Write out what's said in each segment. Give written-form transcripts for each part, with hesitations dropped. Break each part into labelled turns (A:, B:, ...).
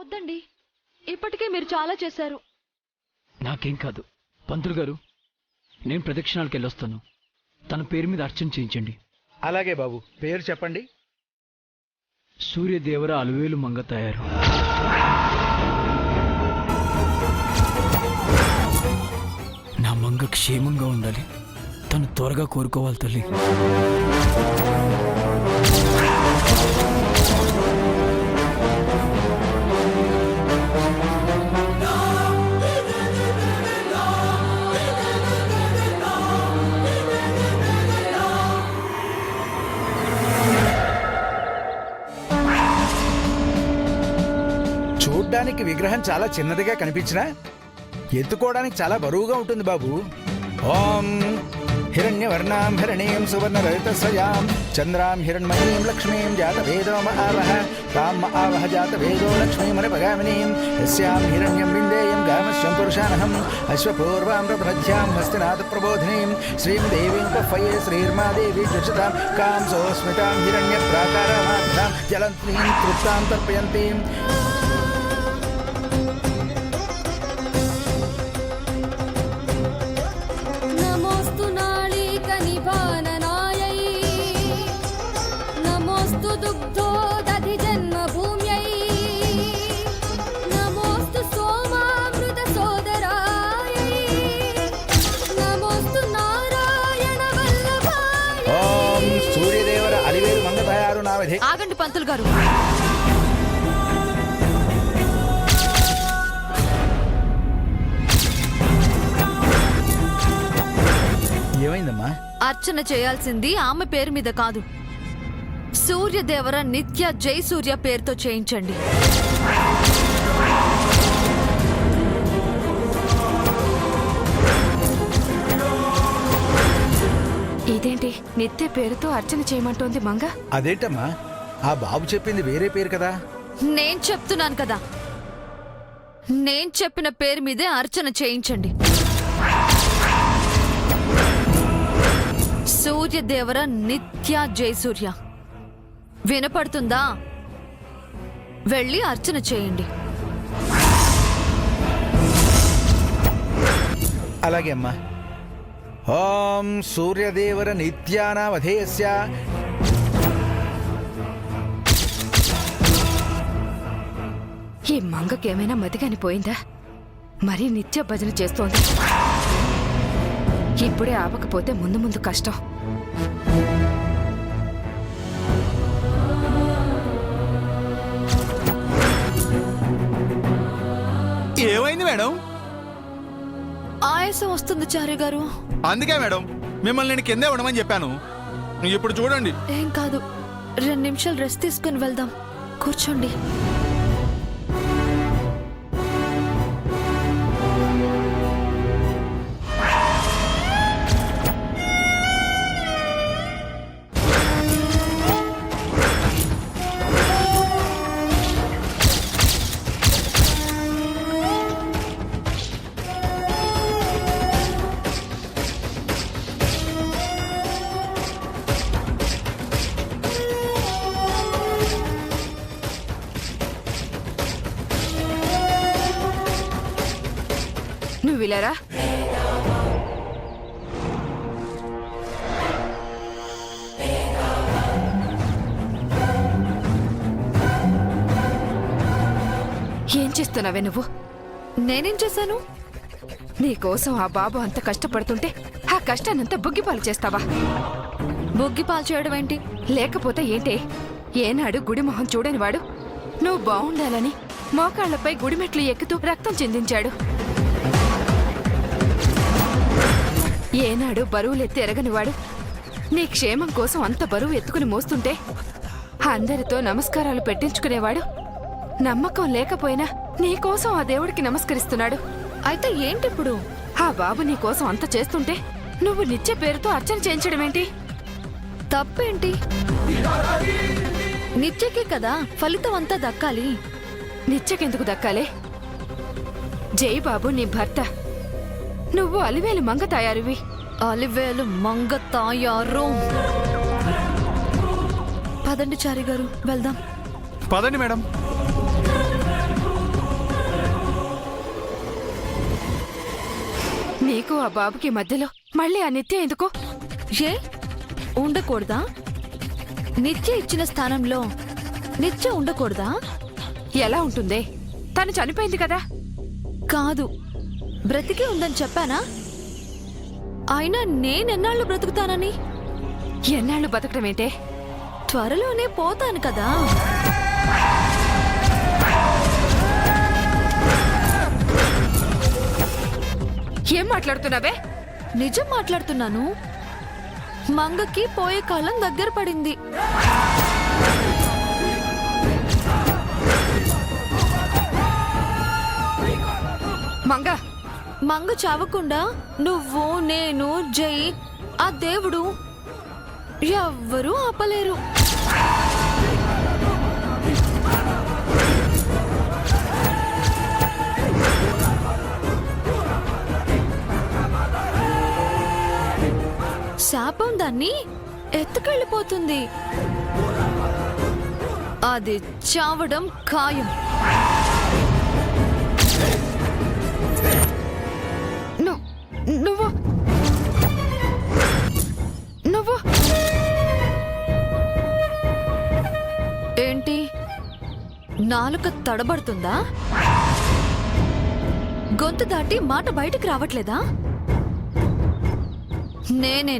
A: వద్దండి, ఇప్పటికే మీరు చాలా చేశారు.
B: నాకేం కాదు. పంతులు గారు, నేను ప్రదక్షిణాలకు వెళ్ళొస్తాను. తన పేరు మీద అర్చన చేయించండి.
C: అలాగే బాబు, పేరు చెప్పండి.
B: సూర్యదేవర అలవేలు మంగ తయారు. నా మంగ క్షేమంగా ఉండాలి. తను త్వరగా కోరుకోవాలి తల్లి.
C: చూడ్డానికి విగ్రహం చాలా చిన్నదిగా కనిపించినా ఎత్తుకోవడానికి చాలా బరువుగా ఉంటుంది బాబు. ఓం హిరణ్యవర్ణాం హిరణీం సువర్ణరజతస్రజాం చంద్రాం హిరణ్మయీం లక్ష్మీం జాతవేదో ఆవహ తాం ఆవహ జాతవేదో లక్ష్మీమనపగామినీం యస్యాం హిరణ్యం విందేయం గామశ్యం పురుషానహం అశ్వపూర్వాం ప్రధ్యాం హస్తినాథ ప్రబోధినీం శ్రీం దేవీం కఫయే శ్రీర్మాదేవి జ్యోషతాం కాం సోస్మితాం హిరణ్య ప్రాకారమాధ్యాం జలంతీం తృప్తాం తర్పయంతీం. సూర్యదేవర అలివేలు మంగ తయారు నావధి.
A: ఆగండి పంతులు గారు.
C: ఏమైందమ్మా?
A: అర్చన చేయాల్సింది ఆమె పేరు మీద కాదు, సూర్యదేవర నిత్య జై సూర్య పేరుతో చేయించండి.
D: ఇదేంటి నిత్య పేరుతో అర్చన చేయమంటోంది మంగ?
C: అదేంటమ్మా, ఆ బాబు చెప్పింది వేరే పేరు కదా.
A: నేను చెప్తున్నాను కదా, నేను చెప్పిన పేరు మీదే అర్చన చేయించండి. సూర్యదేవర నిత్య జై సూర్య వినపడుతుందా? వెళ్ళి అర్చన చేయండి.
C: అలాగే అమ్మా. ఓం సూర్యదేవర నిత్యానావధేయస్య.
D: ఈ మంగకేమైనా మతిగాని పోయిందా? మరీ నిత్య భజన చేస్తోంది. ఇప్పుడే ఆపకపోతే ముందు ముందు కష్టం.
E: ఏమైంది మేడం?
A: ఆయాసం వస్తుంది చారి గారు.
E: అందుకే మేడం మిమ్మల్ని నేను కిందే ఉండమని చెప్పాను. ఇప్పుడు చూడండి.
A: ఏం కాదు, 2 నిమిషాలు రెస్ట్ తీసుకుని వెళ్దాం. కూర్చోండి.
D: నువ్వు విలరా? ఏం చేస్తున్నావే నువ్వు?
A: నేనేం చేశాను?
D: నీకోసం ఆ బాబు అంత కష్టపడుతుంటే ఆ కష్టాన్నంతా బుగ్గిపాలు చేస్తావా?
A: బుగ్గిపాలు చేయడం ఏంటి?
D: లేకపోతే ఏంటే? ఏనాడు గుడి మొహం చూడనివాడు నువ్వు బావుండాలని మోకాళ్లపై గుడిమెట్లు ఎక్కుతూ రక్తం చిందించాడు. ఏనాడు బరువులెత్తి ఎరగనివాడు నీ క్షేమం కోసం అంత బరువు ఎత్తుకుని మోస్తుంటే అందరితో నమస్కారాలు పెట్టించుకునేవాడు. నమ్మకం లేకపోయినా నీకోసం ఆ దేవుడికి నమస్కరిస్తున్నాడు.
A: అయితే ఏంటిప్పుడు?
D: ఆ బాబు నీకోసం అంత చేస్తుంటే నువ్వు నిత్య పేరుతో అర్చన చేయించడమేంటి?
A: తప్పేంటి? నిత్యకే కదా ఫలితం అంతా దక్కాలి.
D: నిత్యకెందుకు దక్కాలే? జై బాబు నీ భర్త, నువ్వు అలివేలు మంగ తయారువి.
A: అలివేలు మంగ తాయారు. పదండి చారి గారు, వెళ్దాం.
E: పదండి మేడం.
D: నీకు ఆ బాబుకి మధ్యలో మళ్ళీ ఆ నిత్య ఎందుకు?
A: ఏ ఉండకూడదా? నిత్య ఇచ్చిన స్థానంలో నిత్య ఉండకూడదా?
D: ఎలా ఉంటుందే? తను చనిపోయింది కదా.
A: కాదు, బ్రతికే ఉందని చెప్పానా? అయినా నేనెన్నాళ్ళు బ్రతుకుతానని?
D: ఎన్నాళ్ళు బతకడం ఏంటే?
A: త్వరలోనే పోతాను కదా.
D: ఏం మాట్లాడుతున్నావే?
A: నిజం మాట్లాడుతున్నాను. మంగకి పోయే కాలం దగ్గర పడింది.
D: మంగ,
A: మంగ చావకుండా నువ్వు, నేను, జై, ఆ దేవుడు ఎవ్వరూ ఆపలేరు. శాపం దాన్ని ఎత్తుకెళ్ళిపోతుంది. అది చావడం ఖాయం.
D: నువ్వు నువ్వు
A: ఏంటి, నాలుక తడబడుతుందా? గొంతు దాటి మాట బయటికి రావట్లేదా? నేనే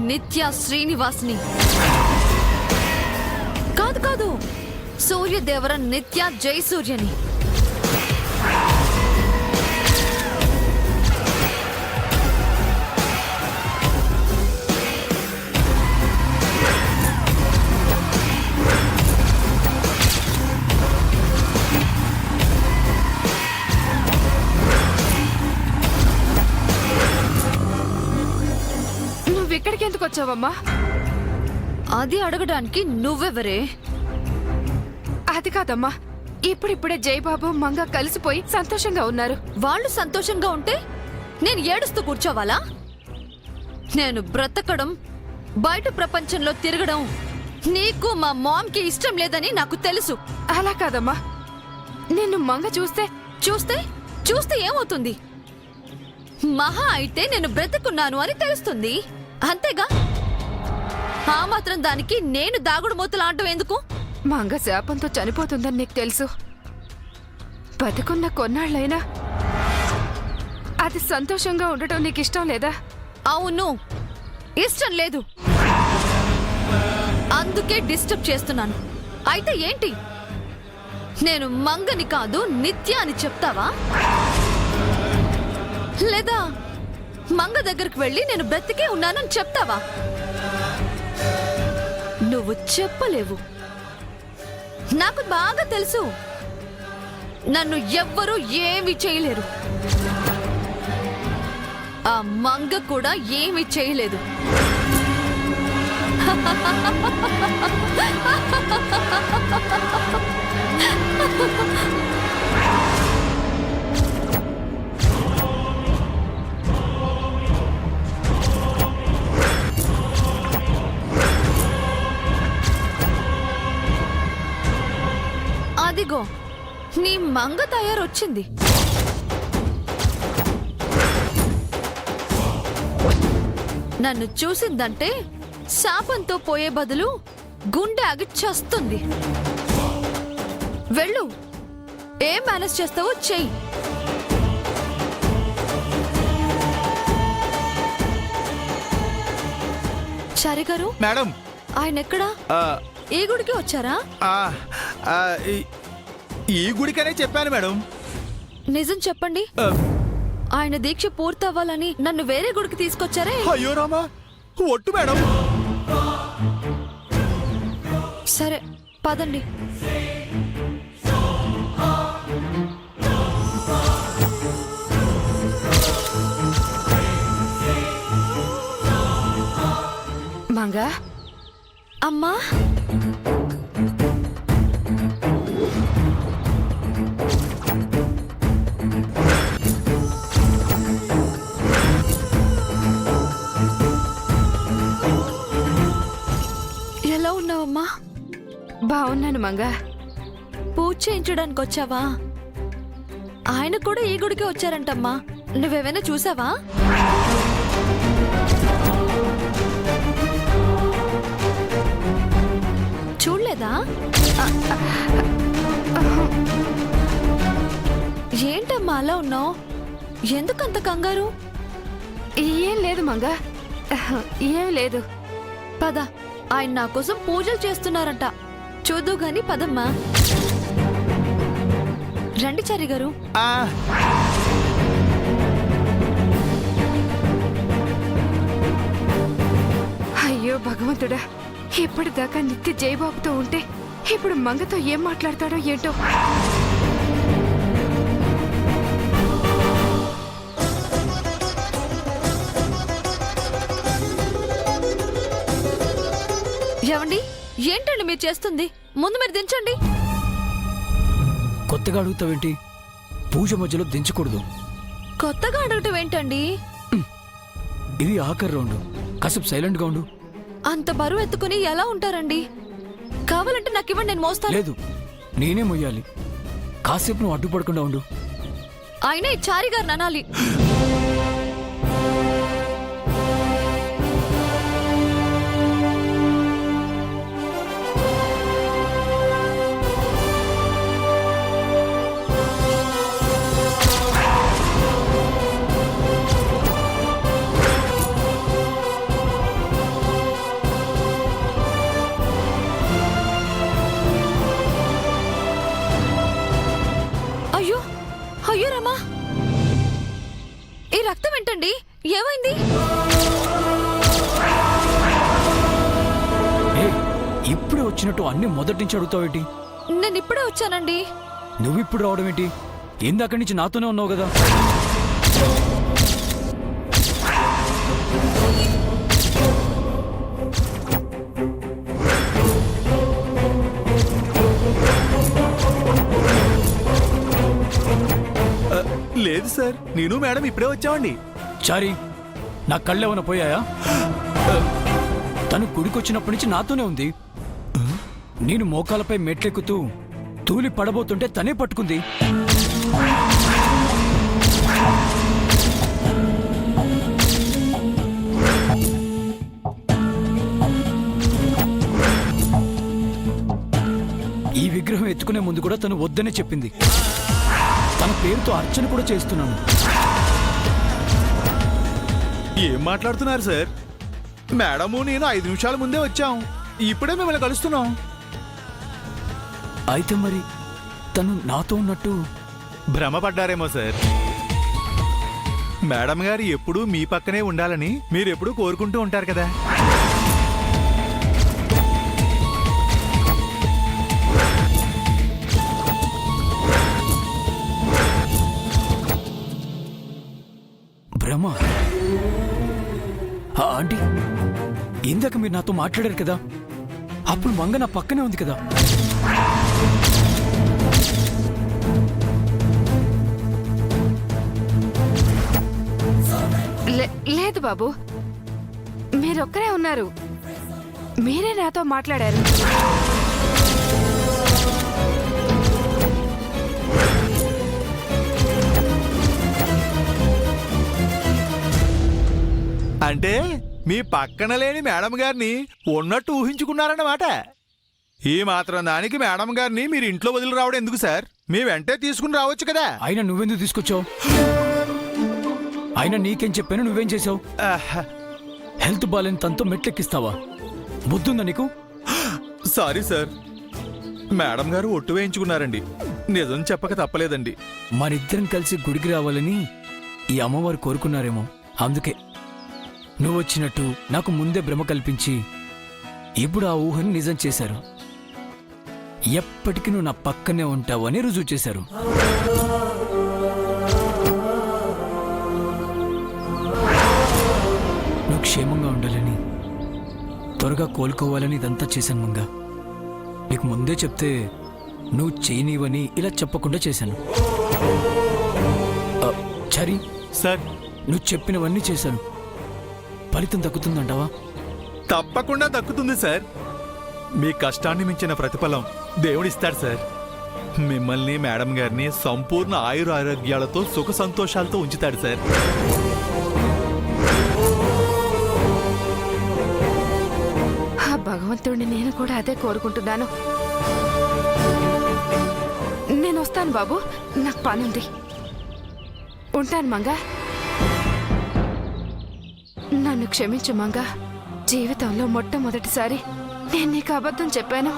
A: నిత్య శ్రీనివాస్ని. కాదు కాదు, సూర్యదేవర నిత్య జయసూర్యని.
D: ఇక్కడికి ఎందుకు వచ్చావమ్మా?
A: అది అడగడానికి నువ్వెవరే?
D: అది కాదమ్మా, ఇప్పుడిప్పుడే జయబాబు మంగ కలిసిపోయి సంతోషంగా ఉన్నారు.
A: వాళ్ళు సంతోషంగా ఉంటే నేను ఏడుస్తూ కూర్చోవాలా? నేను బ్రతకడం, బయట ప్రపంచంలో తిరగడం నీకు మా మామ్కి ఇష్టం లేదని నాకు తెలుసు.
D: అలా కాదమ్మా, నిన్ను మంగ చూస్తే
A: చూస్తే ఏమవుతుంది? మహా అయితే నేను బ్రతుకున్నాను అని తెలుస్తుంది, అంతేగా. ఆ మాత్రం దానికి నేను దాగుడు మూతలు ఆడటం ఎందుకు?
D: మంగ శాపంతో చనిపోతుందని నీకు తెలుసు. బతుకున్న కొన్నాళ్ళైనా అది సంతోషంగా ఉండటం నీకు ఇష్టం లేదా?
A: అవును, ఇష్టం లేదు. అందుకే డిస్టర్బ్ చేస్తున్నాను. అయితే ఏంటి, నేను మంగని కాదు నిత్య అని చెప్తావా? లేదా మంగ దగ్గరికి వెళ్ళి నేను బ్రతికే ఉన్నానని చెప్తావా? నువ్వు చెప్పలేవు. నాకు బాగా తెలుసు, నన్ను ఎవ్వరూ ఏమీ చేయలేరు. ఆ మంగ కూడా ఏమీ చేయలేదు. అదిగో నీ మంగ తయారొచ్చింది. నన్ను చూసిందంటే శాపంతో పోయే బదులు గుండె ఆగి చస్తుంది. వెళ్ళు, ఏం మేనేజ్ చేస్తావో చెయ్యి. చారి గారు,
E: మేడం,
A: ఆయన ఎక్కడా? ఏ గుడికి వచ్చారా?
E: ఈ గుడికనే చెప్పాను మేడం.
A: నిజం చెప్పండి, ఆయన దీక్ష పూర్తవ్వాలని నన్ను వేరే గుడికి తీసుకొచ్చారే?
E: అయ్యో రామా, ఒట్టు మేడం.
A: సరే పదండి.
D: మంగా,
A: అమ్మా, ఎలా ఉన్నావమ్మా?
D: బాగున్నాను మంగా.
A: పూజ చేయించడానికి వచ్చావా? ఆయన కూడా ఈ గుడికి వచ్చారంటమ్మా. నువ్వేమైనా చూసావా? చూడలేదా? ఏంటమ్మా అలా ఉన్నావు? ఎందుకంత కంగారు?
D: ఏం లేదు మంగ, ఏం లేదు.
A: పద, ఆయన నా కోసం పూజలు చేస్తున్నారంట. చూద్దు గాని పదమ్మా. రండి చారి గారు.
E: ఆ,
D: అయ్యో భగవంతుడా, ఇప్పటిదాకా నిత్య జయబాబుతో ఉంటే ఇప్పుడు మంగతో ఏం మాట్లాడతాడో ఏంటో.
A: ఏవండి, ఏంటండి మీరు చేస్తుంది? ముందు మీరు దించండి.
B: కొత్తగా అడుగుతావేంటి? పూజ మధ్యలో దించకూడదు.
A: కొత్తగా అడగటం ఏంటండి?
B: ఇది ఆఖరి రౌండ్, కాసేపు సైలెంట్గా ఉండు.
A: అంత బరువు ఎత్తుకుని ఎలా ఉంటారండి? కావాలంటే నాకు ఇవ్వండి, నేను మోస్తాను.
B: లేదు, నేనే మొయ్యాలి. కాసేపు నువ్వు అడ్డుపడకుండా ఉండు.
A: అయినా ఈ చారి గారిని అనాలి. అయ్యో అయ్యో రమా, ఈ రక్తం ఏంటండి? ఏమైంది?
B: ఇప్పుడే వచ్చినట్టు అన్ని మొదటి నుంచి అడుగుతావేంటి?
A: నేను ఇప్పుడే వచ్చానండి.
B: నువ్విప్పుడు రావడం ఏంటి? ఇందాక నుంచి నాతోనే ఉన్నావు కదా.
E: లేదు సార్, నేను మేడం ఇప్పుడే వచ్చామండి.
B: చారి, నా కళ్ళేమైనా పోయాయా? తను గుడికొచ్చినప్పటి నుంచి నాతోనే ఉంది. నేను మోకాలపై మెట్లెక్కుతూ తూలి పడబోతుంటే తనే పట్టుకుంది. ఈ విగ్రహం ఎత్తుకునే ముందు కూడా తను వద్దనే చెప్పింది. తన పేరుతో అర్చన కూడా చేస్తున్నాను.
E: ఏం మాట్లాడుతున్నారు సార్? మేడము నేను 5 నిమిషాల ముందే వచ్చాం, ఇప్పుడే మిమ్మల్ని కలుస్తున్నాం.
B: అయితే మరి తను నాతో ఉన్నట్టు
E: భ్రమపడ్డారేమో సార్. మేడం గారు ఎప్పుడూ మీ పక్కనే ఉండాలని మీరు ఎప్పుడూ కోరుకుంటూ ఉంటారు కదా.
B: భ్రమ? ఆంటీ, ఇందాక మీరు నాతో మాట్లాడారు కదా, అప్పుడు మంగ నా పక్కనే ఉంది కదా.
D: లేదు బాబు, మీరొక్కరే ఉన్నారు. మీరే నాతో మాట్లాడారు.
E: అంటే మీ పక్కన లేని మేడం గారిని ఉన్నట్టు ఊహించుకున్నారన్నమాట. ఈ మాత్రం దానికి మేడం గారిని మీరు ఇంట్లో వదిలి రావడం ఎందుకు సార్? మీ వెంటే తీసుకుని రావచ్చు కదా.
B: అయినా నువ్వెందుకు తీసుకొచ్చావు? అయినా నీకేం చెప్పాను, నువ్వేం చేసావు?
E: ఆహ్,
B: హెల్త్ బాలేని తనతో మెట్లెక్కిస్తావా? బుద్ధుందా నీకు?
E: సారీ సార్, మేడం గారు ఒట్టు వేయించుకున్నారండి. నిజం చెప్పక తప్పలేదండి.
B: మనిద్దరం కలిసి గుడికి రావాలని ఈ అమ్మవారు కోరుకున్నారేమో. అందుకే నువ్వు వచ్చినట్టు నాకు ముందే భ్రమ కల్పించి ఇప్పుడు ఆ ఊహని నిజం చేశారు. ఎప్పటికీ నువ్వు నా పక్కనే ఉంటావు అని రుజువు చేశారు. నువ్వు క్షేమంగా ఉండాలని, త్వరగా కోలుకోవాలని ఇదంతా చేశాను మంగా. నీకు ముందే చెప్తే నువ్వు చేయనివని ఇలా చెప్పకుండా చేశాను. చరి
E: సార్,
B: నువ్వు చెప్పినవన్నీ చేశాను. ఫలితం దక్కుతుందంటావా?
E: తప్పకుండా దక్కుతుంది సార్. మీ కష్టాన్ని మించిన ప్రతిఫలం దేవుడిస్తాడు సార్. మిమ్మల్ని మేడం గారిని సంపూర్ణ ఆయురారోగ్యాలతో సుఖ సంతోషాలతో ఉంచుతాడు సార్.
D: ఆ భగవంతుడిని నేను కూడా అదే కోరుకుంటున్నాను. నేను వస్తాను బాబు, నాకు పనుంది. ఉంటాను మంగా. నన్ను క్షమించు మంగా. జీవితంలో మొట్టమొదటిసారి నేను నీకు అబద్ధం చెప్పాను.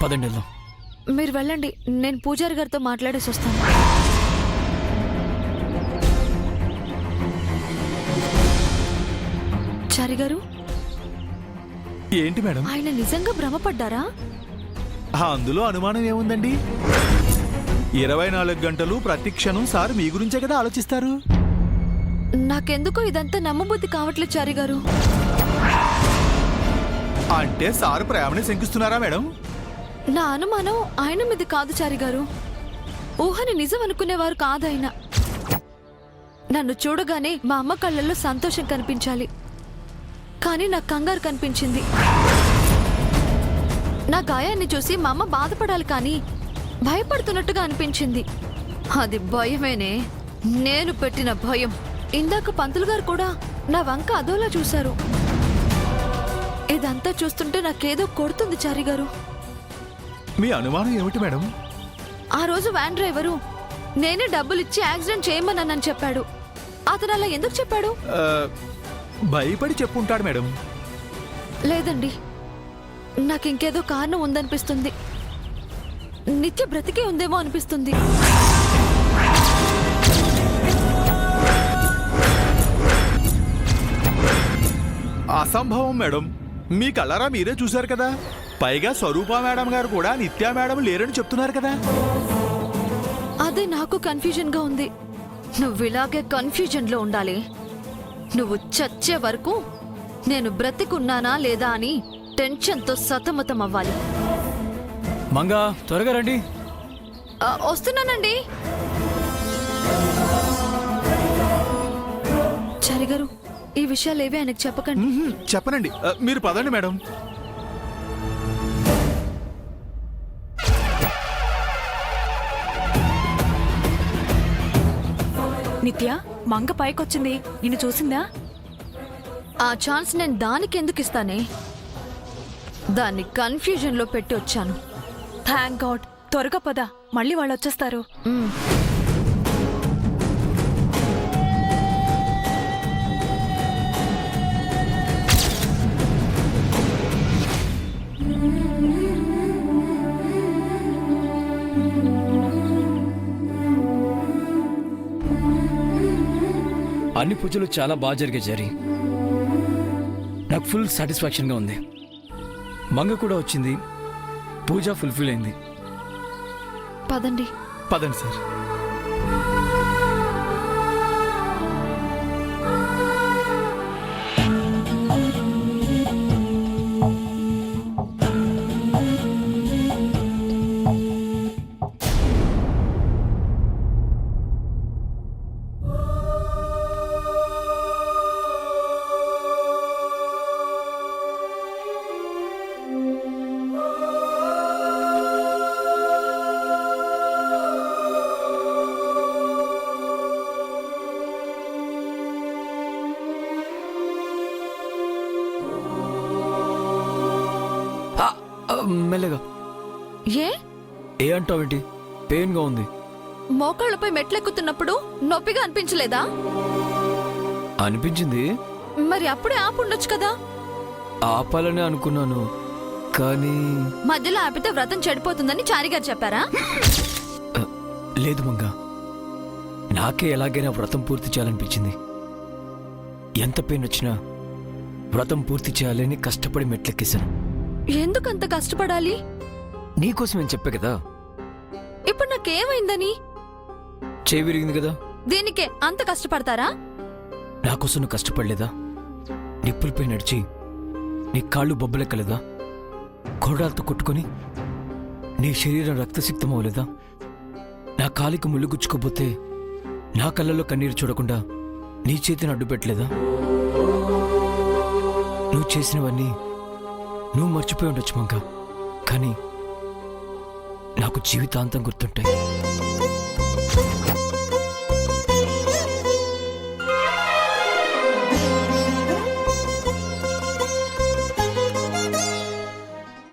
B: పదండి వెళ్దాం.
A: మీరు వెళ్ళండి, నేను పూజారి గారితో మాట్లాడేసి వస్తాను. చారి గారు,
E: ఏంటి మేడం?
A: ఆయన నిజంగా భ్రమపడ్డారా?
E: అందులో అనుమానం ఏముందండి? 24 గంటలు ప్రతి క్షణం సార్ మీ గురించే కదా ఆలోచిస్తారు.
A: నాకెందుకో ఇదంతా నమ్మబుద్ధి కావట్లేదు చారి గారు.
E: అంటే సార్ ప్రేమని శంకిస్తున్నారా మేడం?
A: నా అనుమానం ఆయన మీద కాదు చారి గారు. ఊహని నిజం అనుకునేవారు కాదాయన. నన్ను చూడగానే మా అమ్మ కళ్ళల్లో సంతోషం కనిపించాలి, కానీ నాకు కంగారు కనిపించింది. నా గాయాన్ని చూసి మా అమ్మ బాధపడాలి, కానీ భయపడుతున్నట్టుగా అనిపించింది. అది భయమేనే, నేను పెట్టిన భయం. ఇందాక పంతులు గారు కూడా నా వంక అదోలా చూశారు. ఇదంతా చూస్తుంటే నాకేదో కొడుతుంది చారి గారు.
E: మీ అనుమానం ఏమిటి మేడం?
A: ఆ రోజు వ్యాన్ డ్రైవరు నేనే డబ్బులిచ్చి యాక్సిడెంట్ చేయమన్నానని చెప్పాడు. అతను అలా ఎందుకు చెప్పాడు?
E: భయపడి చెప్పుంటాడు మేడం.
A: లేదండి, నాకింకేదో కారణం ఉందనిపిస్తుంది. నిత్య బ్రతికే ఉందేమో అనిపిస్తుంది.
E: అసంభవం మేడం. మీ కళ్ళారా మీరే చూశారు కదా. పైగా స్వరూప మేడం గారు కూడా నిత్యా మేడం లేరని చెప్తున్నారు కదా.
A: అదే నాకు కన్ఫ్యూజన్ గా ఉంది. నువ్వు ఇలాగే కన్ఫ్యూజన్ లో ఉండాలి. నువ్వు చచ్చే వరకు నేను బ్రతికున్నానా లేదా అని టెన్షన్తో సతమతం అవ్వాలి.
B: మంగా, త్వరగా రండి.
A: వస్తున్నానండి. చారి గారు, ఈ విషయాలు ఏవీ ఆయనకు చెప్పకండి.
E: చెప్పనండి. మీరు పదండి మేడం.
F: నిత్య, మంగ పైకొచ్చింది, నిన్ను చూసిందా?
A: ఆ ఛాన్స్ నేను దానికి ఎందుకు ఇస్తానే? దాన్ని కన్ఫ్యూజన్ లో పెట్టి వచ్చాను.
F: Thank God. త్వరగా పద, మళ్ళీ వాళ్ళు వచ్చేస్తారు.
B: అన్ని పూజలు చాలా బాగా జరిగాయి జరి. నాకు ఫుల్ సాటిస్ఫాక్షన్గా ఉంది. మంగ కూడా వచ్చింది, పూజ ఫుల్ఫిల్ అయింది.
A: పదండి.
E: పదండి సార్.
B: మెల్లగా. ఏ అంటావేంటి? పెయిన్గా ఉంది.
A: మోకాళ్ళపై మెట్లెక్కుతున్నప్పుడు నొప్పిగా అనిపించలేదా?
B: అనిపించింది,
A: మరి అప్పుడే ఆపుండొచ్చు కదా.
B: ఆపాలనే అనుకున్నాను కానీ
A: మధ్యలో ఆపితే వ్రతం చెడిపోతుందని చారిగారు చెప్పారా?
B: లేదు మంగా, నాకే ఎలాగైనా వ్రతం పూర్తి చేయాలనిపించింది. ఎంత పెయిన్ వచ్చినా వ్రతం పూర్తి చేయాలని కష్టపడి మెట్లెక్కేశాను.
A: ఎందుకంత కష్టపడాలి?
B: నీకోసం నేను చెప్పా కదా.
A: ఇప్పుడు నాకేమైందని?
B: చేయి విరిగింది కదా,
A: దీనికే అంత కష్టపడతారా?
B: నాకోసం నువ్వు కష్టపడలేదా? నిప్పులపై నడిచి నీ కాళ్ళు బొబ్బలెక్కలేదా? కొరడాలతో కొట్టుకొని నీ శరీరం రక్తసిక్తం అవ్వలేదా? నా కాలికి ముళ్ళు గుచ్చుకోపోతే నా కళ్ళల్లో కన్నీరు చూడకుండా నీ చేతిని అడ్డు పెట్టలేదా? నువ్వు చేసినవన్నీ నువ్వు మర్చిపోయి ఉండొచ్చు మంగా, కానీ నాకు జీవితాంతం గుర్తుంటాయి.